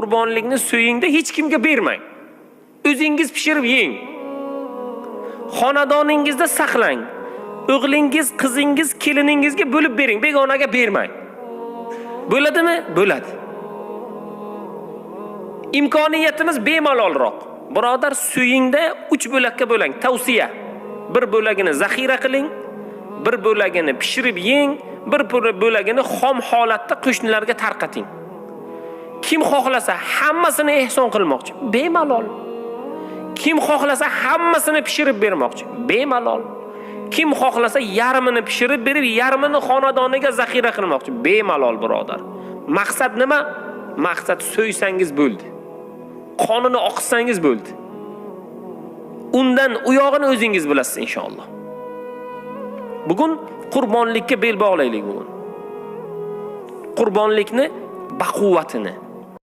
Qurbonlikni so'yingda hech kimga bermang. O'zingiz pishirib yeng. Xonadoningizda saqlang. O'g'lingiz, qizingiz, keliningizga bo'lib bering, begonaga bermang. Bo'ladimi? Bo'ladi. İmkoniyatimiz bemalolroq. Birodar, so'yingda 3 bo'lakka bo'lang. Tavsiya. Bir bo'lagini zaxira qiling, bir bo'lagini pishirib yeng, bir bo'lagini xom holatda qo'shnilarga tarqating. Kim xohlasa hammasini ehson qilmoqchi, bemalol. Kim xohlasa hammasini pishirib bermoqchi, bemalol. Kim xohlasa yarmini pishirib berib, yarmini xonadoniga zaxira qilmoqchi, bemalol birodar. Maqsad nima? Maqsad so'ysangiz bo'ldi. Qonini oqsangiz bo'ldi. Undan u yog'ini o'zingiz bilasiz inshaalloh. Bugun qurbonlikka bel bog'laylik bugun. Qurbonlikni baquvvatini